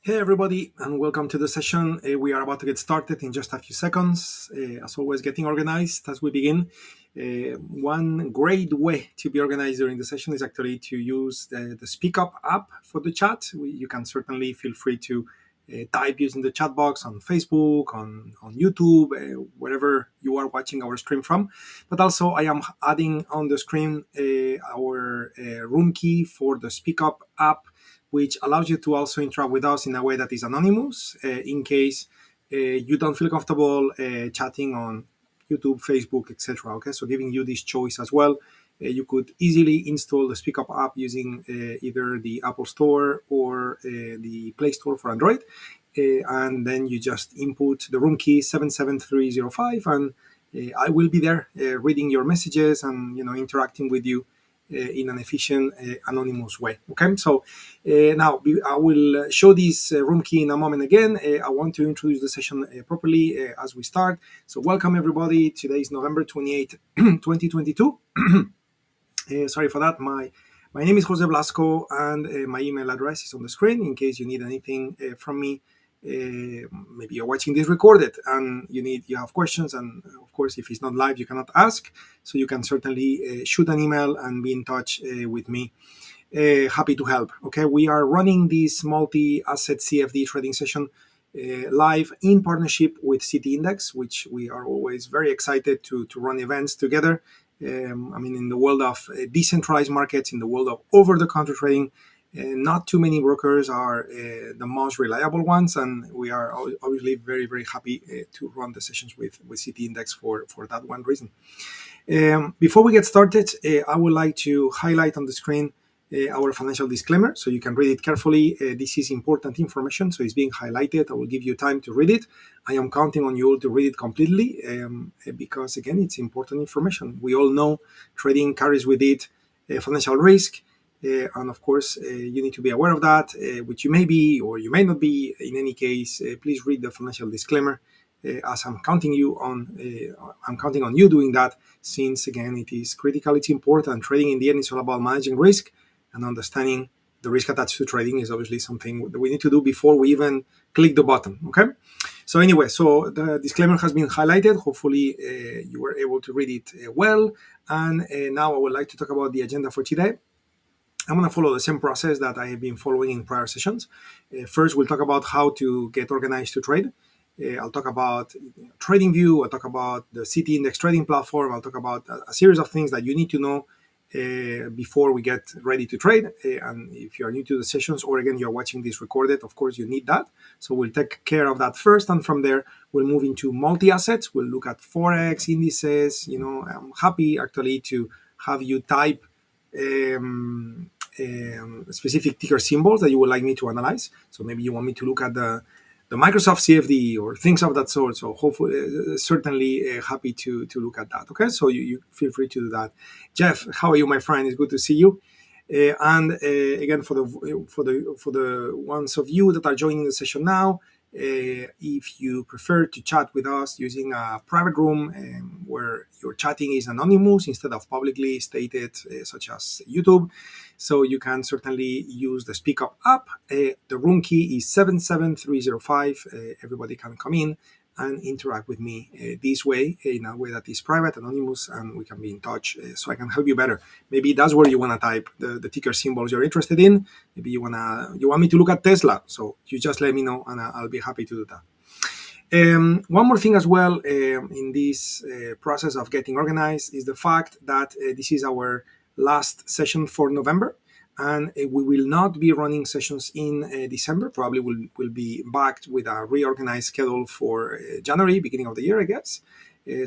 Hey everybody, and welcome to the session. We are about to get started in just a few seconds. As always, getting organized as we begin. One great way to be organized during the session is actually to use the Speak Up app for the chat. You can certainly feel free to type using the chat box on Facebook, on YouTube, wherever you are watching our stream from. But also, I am adding on the screen our room key for the Speak Up app, which allows you to also interact with us in a way that is anonymous in case you don't feel comfortable chatting on YouTube, Facebook, etc. Okay, so giving you this choice as well. You could easily install the SpeakUp app using either the Apple Store or the Play Store for Android. And then you just input the room key 77305, and I will be there reading your messages and interacting with you in an efficient, anonymous way. Okay, so now I will show this room key in a moment again. I want to introduce the session properly as we start. So welcome everybody. Today is November 28, 2022. Sorry for that. My name is Jose Blasco, and my email address is on the screen in case you need anything from me. Maybe you're watching this recorded and you have questions, and of course if it's not live you cannot ask, so you can certainly shoot an email and be in touch with me. Happy to help. Okay, we are running this multi-asset CFD trading session live in partnership with City Index, which we are always very excited to run events together. In the world of decentralized markets, in the world of over-the-counter trading, not too many brokers are the most reliable ones, and we are obviously very, very happy to run the sessions with City Index for that one reason. Before we get started, I would like to highlight on the screen our financial disclaimer, so you can read it carefully. This is important information, so it's being highlighted. I will give you time to read it. I am counting on you all to read it completely because, again, it's important information. We all know trading carries with it financial risk. And of course, you need to be aware of that, which you may be or you may not be. In any case, please read the financial disclaimer, as I'm counting on you doing that, since again it is critical, it's important. Trading in the end is all about managing risk, and understanding the risk attached to trading is obviously something that we need to do before we even click the button. Okay. So anyway, so the disclaimer has been highlighted. Hopefully you were able to read it well. And now I would like to talk about the agenda for today. I'm going to follow the same process that I have been following in prior sessions. First, we'll talk about how to get organized to trade. I'll talk about TradingView. I'll talk about the City Index trading platform. I'll talk about a series of things that you need to know before we get ready to trade. And if you're new to the sessions, or again, you're watching this recorded, of course, you need that. So we'll take care of that first. And from there, we'll move into multi-assets. We'll look at Forex, indices. I'm happy actually to have you type specific ticker symbols that you would like me to analyze. So maybe you want me to look at the Microsoft CFD or things of that sort. So hopefully, certainly happy to look at that. Okay, so you feel free to do that. Jeff, how are you, my friend? It's good to see you. And again, for the ones of you that are joining the session now, if you prefer to chat with us using a private room where your chatting is anonymous instead of publicly stated, such as YouTube, so you can certainly use the Speak Up app. The room key is 77305. Everybody can come in and interact with me this way, in a way that is private, anonymous, and we can be in touch so I can help you better. Maybe that's where you want to type the ticker symbols you're interested in. Maybe you want me to look at Tesla, so you just let me know and I'll be happy to do that. One more thing as well in this process of getting organized is the fact that this is our last session for November, and we will not be running sessions in December. Probably we'll be back with a reorganized schedule for January, beginning of the year, I guess.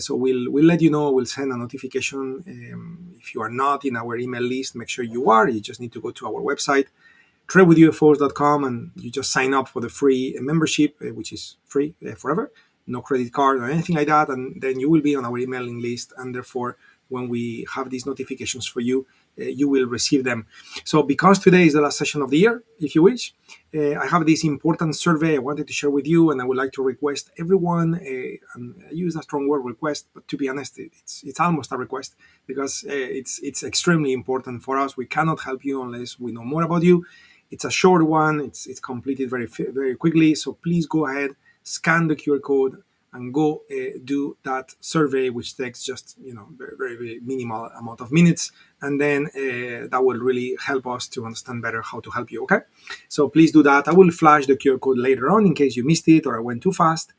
So we'll let you know. We'll send a notification. If you are not in our email list, make sure you are. You just need to go to our website, tradewithufos.com, and you just sign up for the free membership, which is free forever. No credit card or anything like that, and then you will be on our emailing list, and therefore when we have these notifications for you, you will receive them. So because today is the last session of the year, if you wish, I have this important survey I wanted to share with you, and I would like to request everyone, and I use a strong word, request, but to be honest, it's almost a request, because it's extremely important for us. We cannot help you unless we know more about you. It's a short one. It's completed very quickly. So please go ahead, scan the QR code, and go do that survey, which takes just very minimal amount of minutes, and then that will really help us to understand better how to help you. Okay, so please do that. I will flash the QR code later on in case you missed it or I went too fast.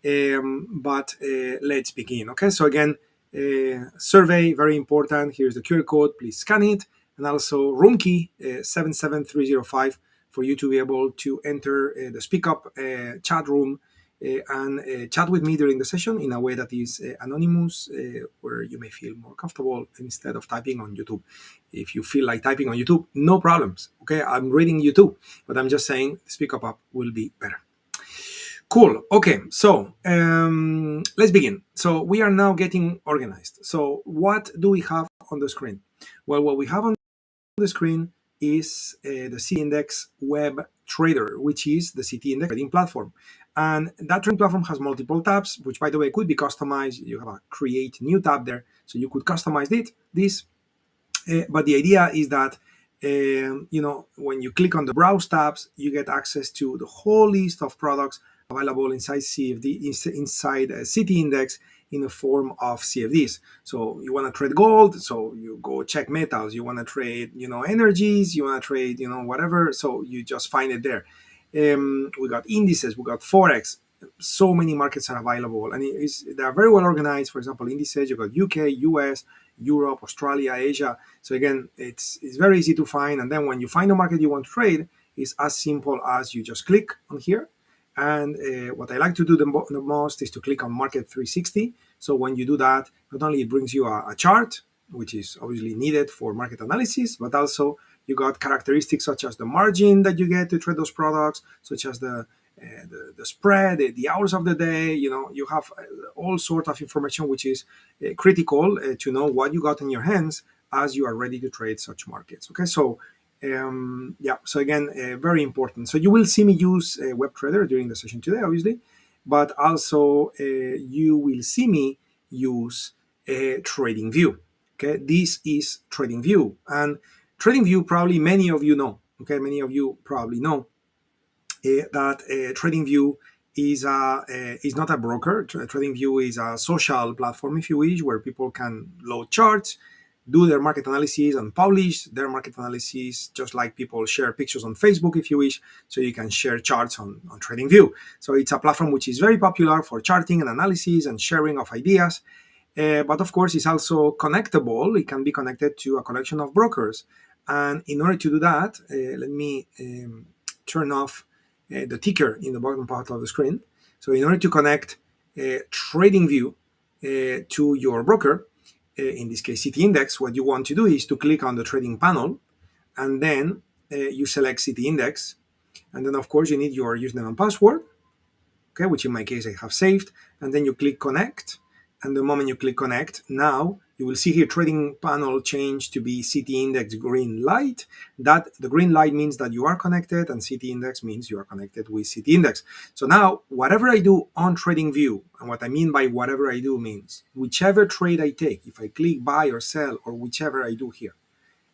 But let's begin. Okay, so again, survey, very important. Here's the QR code. Please scan it, and also room key 77305 for you to be able to enter the Speak Up chat room and chat with me during the session in a way that is anonymous, where you may feel more comfortable instead of typing on YouTube. If you feel like typing on YouTube, no problems. Okay, I'm reading you too, but I'm just saying Speak Up will be better. Cool. Okay, so let's begin. So we are now getting organized. So what do we have on the screen? Well, what we have on the screen is the CT Index Web Trader, which is the CT Index trading platform. And that trading platform has multiple tabs, which, by the way, could be customized. You have a create new tab there, so you could customize this. But the idea is that when you click on the browse tabs, you get access to the whole list of products available inside CFD, inside CT Index in the form of CFDs. So you want to trade gold, so you go check metals. You want to trade, energies. You want to trade, whatever. So you just find it there. We got indices. We got Forex. So many markets are available, and they are very well organized. For example, indices. You got UK, US, Europe, Australia, Asia. So again, it's very easy to find. And then when you find a market you want to trade, it's as simple as you just click on here. And what I like to do the most is to click on Market 360. So when you do that, not only it brings you a chart, which is obviously needed for market analysis, but also you got characteristics such as the margin that you get to trade those products, such as the spread, the hours of the day. You have all sorts of information which is critical to know what you got in your hands as you are ready to trade such markets. Okay, so so again, very important. So you will see me use WebTrader during the session today, obviously, but also you will see me use TradingView. Okay, this is TradingView, and TradingView probably many of you know. Okay, many of you probably know that TradingView is not a broker. TradingView is a social platform, if you wish, where people can load charts, do their market analysis, and publish their market analysis, just like people share pictures on Facebook, if you wish. So you can share charts on TradingView. So it's a platform which is very popular for charting and analysis and sharing of ideas. But of course, it's also connectable. It can be connected to a collection of brokers. And in order to do that, let me turn off the ticker in the bottom part of the screen. So in order to connect TradingView to your broker, in this case CT Index, what you want to do is to click on the trading panel, and then you select CT Index, and then of course you need your username and password, okay, which in my case I have saved, and then you click connect, and the moment you click connect, now you will see here trading panel change to be CT Index green light. That the green light means that you are connected, and CT Index means you are connected with CT Index. So now whatever I do on TradingView, and what I mean by whatever I do means whichever trade I take, if I click buy or sell or whichever I do here,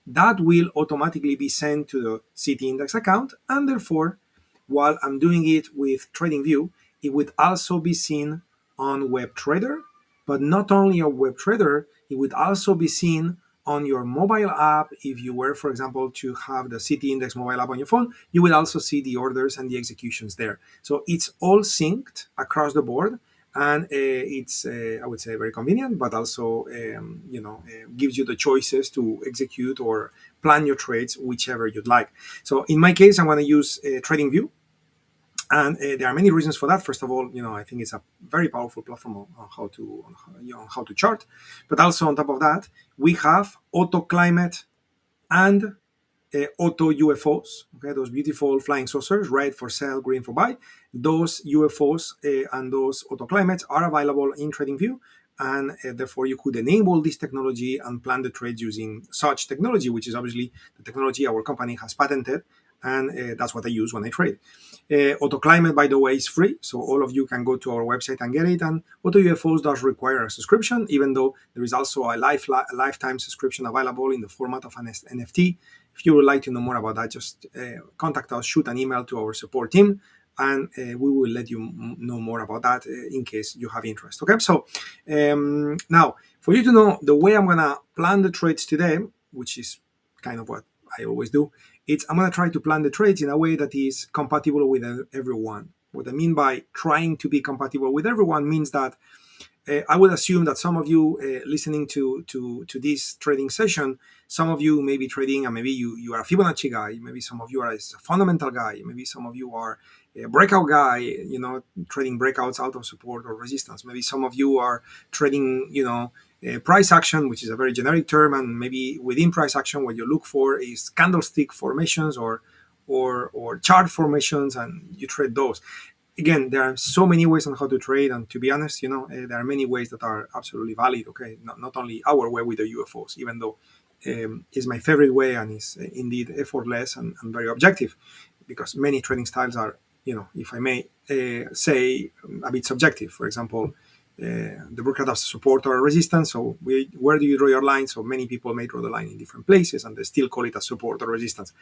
that will automatically be sent to the CT Index account, and therefore while I'm doing it with TradingView, it would also be seen on WebTrader. But not only on WebTrader, it would also be seen on your mobile app. If you were, for example, to have the CT Index mobile app on your phone, you will also see the orders and the executions there. So it's all synced across the board, and it's, I would say, very convenient, but also, gives you the choices to execute or plan your trades, whichever you'd like. So in my case, I'm going to use TradingView. And there are many reasons for that. First of all, I think it's a very powerful platform on how to chart. But also on top of that, we have auto climate and auto UFOs. Okay, those beautiful flying saucers, red for sell, green for buy. Those UFOs and those auto climates are available in TradingView, and therefore you could enable this technology and plan the trades using such technology, which is obviously the technology our company has patented. And that's what I use when I trade. Auto Climate, by the way, is free, so all of you can go to our website and get it. And Auto UFOs does require a subscription, even though there is also a lifetime subscription available in the format of an NFT. If you would like to know more about that, just contact us, shoot an email to our support team, and we will let you know more about that in case you have interest. Okay, so now for you to know the way I'm gonna plan the trades today, which is kind of what I always do, I'm gonna try to plan the trades in a way that is compatible with everyone. What I mean by trying to be compatible with everyone means that I would assume that some of you listening to this trading session, some of you may be trading, and maybe you are a Fibonacci guy, maybe some of you are a fundamental guy, maybe some of you are a breakout guy, trading breakouts out of support or resistance. Maybe some of you are trading, price action, which is a very generic term, and maybe within price action, what you look for is candlestick formations or chart formations, and you trade those. Again, there are so many ways on how to trade, and to be honest, there are many ways that are absolutely valid. Okay, not only our way with the UFOs, even though is my favorite way and is indeed effortless and very objective, because many trading styles are, if I may say, a bit subjective. For example, the broker has support or resistance. So where do you draw your line? So many people may draw the line in different places, and they still call it a support or resistance.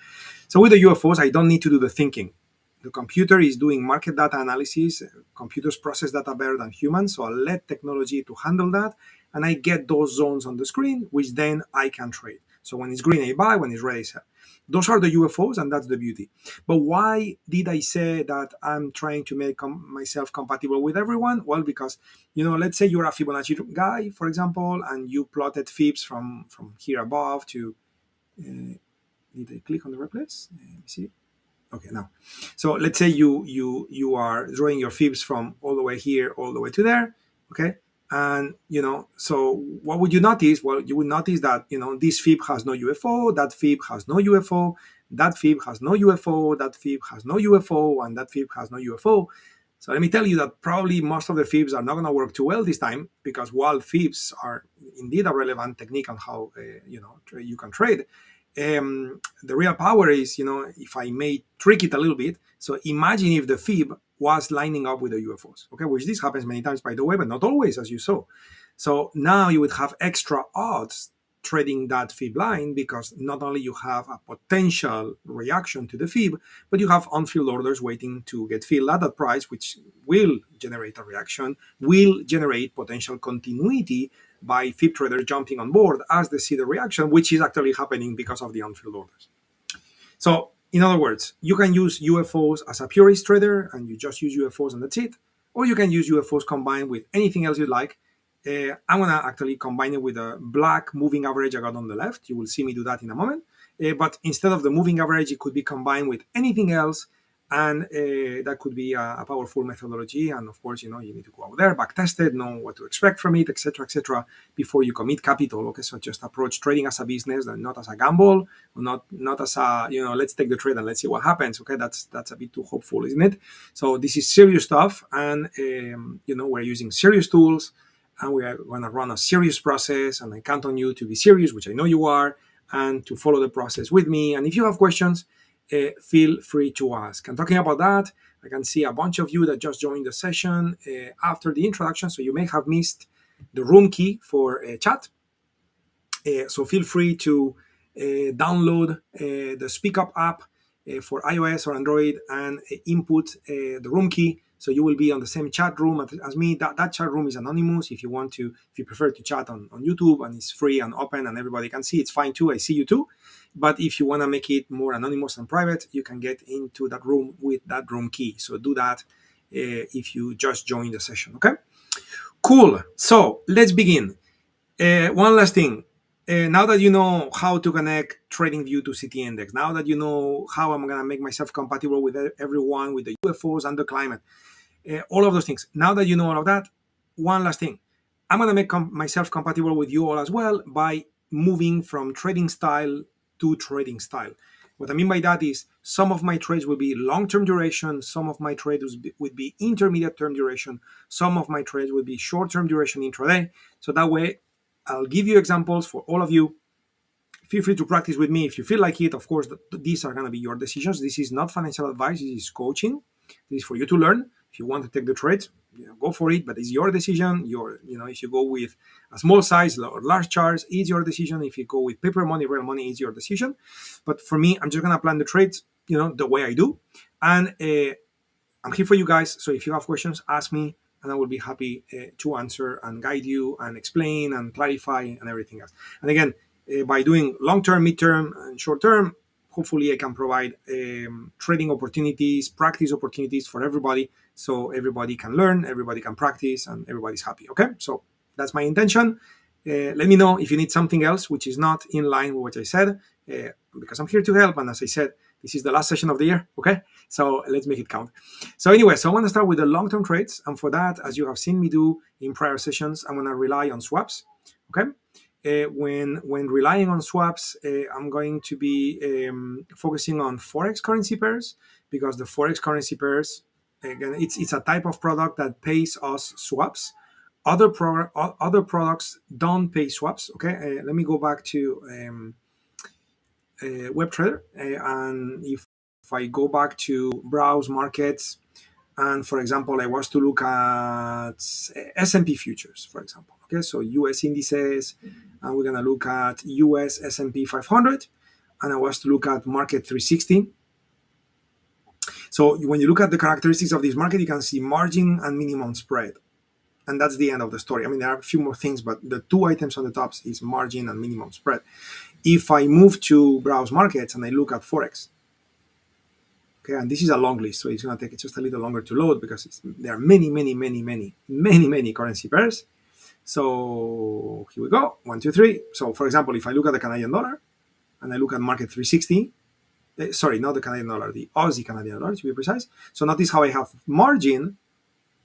So with the UFOs, I don't need to do the thinking. The computer is doing market data analysis. Computers process data better than humans, so I'll let technology to handle that, and I get those zones on the screen, which then I can trade. So when it's green, I buy. When it's red, I sell. Those are the UFOs, and that's the beauty. But why did I say that I'm trying to make myself compatible with everyone? Well, because, let's say you're a Fibonacci guy, for example, and you plotted fibs from here above to... did I click on the right place? Let me see. Okay, now, so let's say you are drawing your fibs from all the way here all the way to there. Okay, and so what would you notice? Well, you would notice that this fib has no UFO, that fib has no UFO, that fib has no UFO, that fib has no UFO, and that fib has no UFO. So let me tell you that probably most of the fibs are not going to work too well this time, because while fibs are indeed a relevant technique on how you can trade, the real power is, if I may trick it a little bit. So imagine if the fib was lining up with the UFOs, okay, which this happens many times, by the way, but not always, as you saw. So now you would have extra odds trading that fib line, because not only you have a potential reaction to the fib, but you have unfilled orders waiting to get filled at that price, which will generate a reaction, will generate potential continuity by fib traders jumping on board as they see the reaction, which is actually happening because of the unfilled orders. So in other words, you can use UFOs as a purist trader and you just use UFOs and that's it, or you can use UFOs combined with anything else you like. I'm going to actually combine it with a black moving average I got on the left. You will see me do that in a moment. But instead of the moving average, it could be combined with anything else. And that could be a powerful methodology. And of course, you need to go out there, back test it, know what to expect from it, etc., before you commit capital. Okay, so just approach trading as a business and not as a gamble, or not as a, let's take the trade and let's see what happens. Okay, that's a bit too hopeful, isn't it? So this is serious stuff, and we're using serious tools, and we are going to run a serious process, and I count on you to be serious, which I know you are, and to follow the process with me. And if you have questions, feel free to ask. And talking about that, I can see a bunch of you that just joined the session after the introduction, so you may have missed the room key for chat. So feel free to download the Speak Up app for iOS or Android and input the room key. So you will be on the same chat room as me. That chat room is anonymous. If you prefer to chat on YouTube, and it's free and open and everybody can see, it's fine too. I see you too. But if you want to make it more anonymous and private, you can get into that room with that room key. So do that if you just joined the session. Okay, cool. So let's begin. One last thing. Now that you know how to connect TradingView to CT Index, now that you know how I'm going to make myself compatible with everyone, with the UFOs and the climate, all of those things. Now that you know all of that, one last thing. I'm going to make myself compatible with you all as well by moving from trading style to trading style. What I mean by that is some of my trades will be long-term duration, some of my trades would be intermediate-term duration, some of my trades will be short-term duration intraday. So that way, I'll give you examples for all of you. Feel free to practice with me if you feel like it. Of course, these are going to be your decisions. This is not financial advice. This is coaching. This is for you to learn. If you want to take the trades, go for it, but it's your decision. If you go with a small size or large charts, it's your decision. If you go with paper money, real money, it's your decision. But for me, I'm just gonna plan the trades, the way I do, and I'm here for you guys. So if you have questions, ask me, and I will be happy to answer and guide you and explain and clarify and everything else. And again, by doing long-term, mid-term, and short-term, hopefully I can provide trading opportunities, practice opportunities for everybody, so everybody can learn, everybody can practice, and everybody's happy. Okay, so that's my intention. Let me know if you need something else which is not in line with what I said, because I'm here to help. And as I said, this is the last session of the year. Okay, so let's make it count. So anyway, so I want to start with the long-term trades, and for that, as you have seen me do in prior sessions, I'm going to rely on swaps. Okay. When relying on swaps, I'm going to be focusing on Forex currency pairs, because the Forex currency pairs, again, it's a type of product that pays us swaps. Other products don't pay swaps. Okay, let me go back to WebTrader, and if I go back to browse markets, and for example, I was to look at S&P futures, for example. Okay, so US indices, and we're going to look at US S&P 500, and I was to look at market 360. So when you look at the characteristics of this market, you can see margin and minimum spread. And that's the end of the story. I mean, there are a few more things, but the two items on the top is margin and minimum spread. If I move to browse markets and I look at Forex, okay, and this is a long list, so it's going to take just a little longer to load because there are many currency pairs. So here we go, 1, 2, 3. So for example, if I look at the Canadian dollar and I look at market 360, sorry, not the Canadian dollar, the Aussie Canadian dollar to be precise. So notice how I have margin,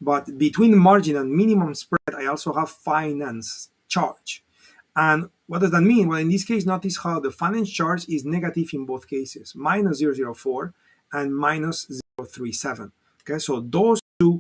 but between margin and minimum spread, I also have finance charge. And what does that mean? Well, in this case, notice how the finance charge is negative in both cases, minus 0.004 and minus 0.037. Okay, so those two